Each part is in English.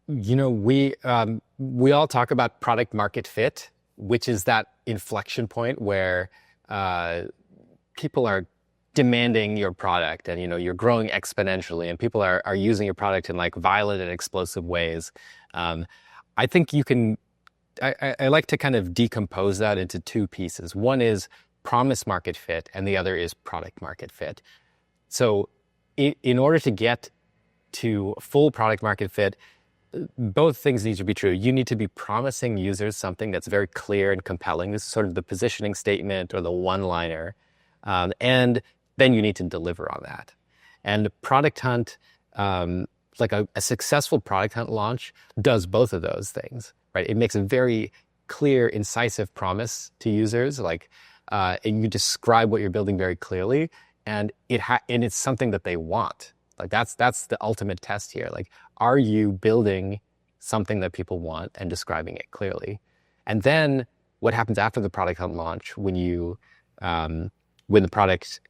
We all talk about product market fit, which is that inflection point where people are demanding your product, and you're growing exponentially, and people are using your product in like violent and explosive ways. I think you can. I like to kind of decompose that into two pieces. One is promise market fit, and the other is product market fit. So, in order to get to full product market fit, both things need to be true. You need to be promising users something that's very clear and compelling. This is sort of the positioning statement or the one-liner. And then you need to deliver on that. And Product Hunt, like a successful Product Hunt launch, does both of those things, right? It makes a very clear, incisive promise to users, and you describe what you're building very clearly, and it's something that they want. Like that's the ultimate test here. Like, are you building something that people want and describing it clearly? And then what happens after the Product Hunt launch, when the product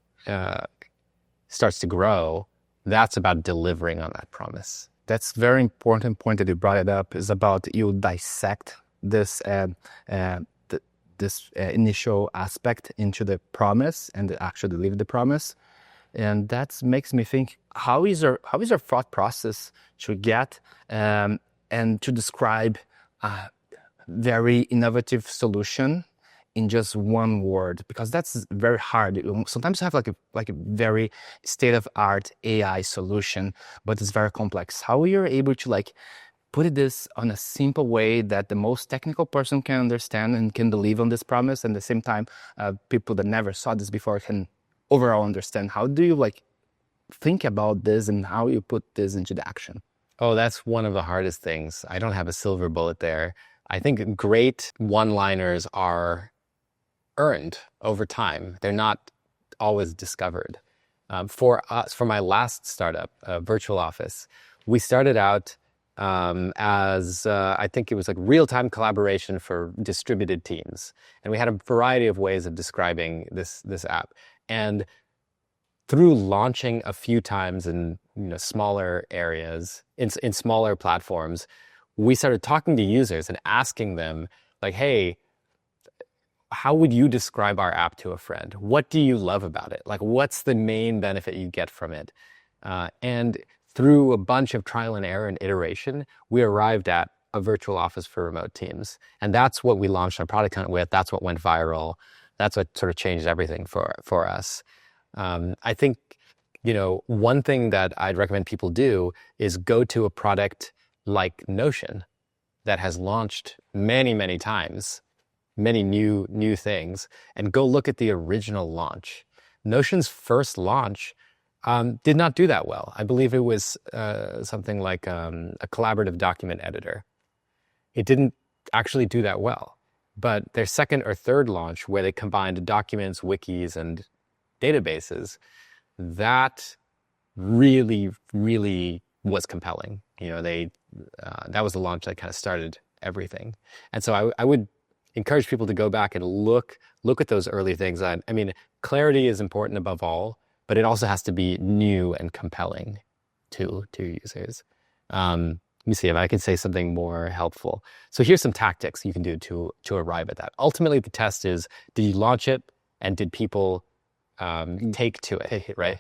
starts to grow, that's about delivering on that promise. That's very important point that you brought it up, is about you dissect this initial aspect into the promise and actually deliver the promise. And that makes me think, how is our thought process to get and to describe a very innovative solution in just one word? Because that's very hard. Sometimes you have like a very state-of-art AI solution, but it's very complex. How you're able to put this on a simple way that the most technical person can understand and can believe on this promise, and at the same time, people that never saw this before can overall understand. How do you think about this, and how you put this into the action? Oh, that's one of the hardest things. I don't have a silver bullet there. I think great one-liners are earned over time. They're not always discovered. For my last startup, Virtual Office, we started out as I think it was like real-time collaboration for distributed teams, and we had a variety of ways of describing this app. And through launching a few times in smaller areas, in smaller platforms, we started talking to users and asking them, like, hey, how would you describe our app to a friend? What do you love about it? Like, what's the main benefit you get from it? And through a bunch of trial and error and iteration, we arrived at a virtual office for remote teams. And that's what we launched our Product Hunt with. That's what went viral. That's what sort of changed everything for us. I think, one thing that I'd recommend people do is go to a product like Notion that has launched many, many times, many new things, and go look at the original launch. Notion's first launch did not do that well. I believe it was something like a collaborative document editor. It didn't actually do that well. But their second or third launch, where they combined documents, wikis, and databases, that really, really was compelling. That was the launch that kind of started everything. And so I would encourage people to go back and look at those early things. I mean, clarity is important above all, but it also has to be new and compelling to users. Let me see if I can say something more helpful. So here's some tactics you can do to arrive at that. Ultimately, the test is, did you launch it, and did people take to it, right?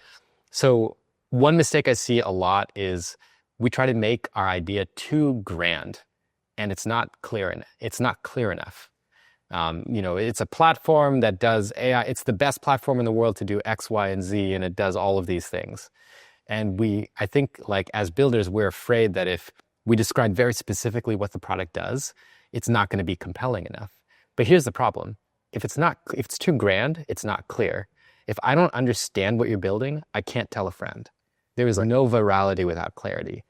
So one mistake I see a lot is we try to make our idea too grand, and it's not clear enough. It's a platform that does AI. It's the best platform in the world to do X, Y, and Z, and it does all of these things. And I think as builders, we're afraid that if we describe very specifically what the product does, it's not going to be compelling enough. But here's the problem. If it's too grand, it's not clear. If I don't understand what you're building, I can't tell a friend. There is no virality without clarity.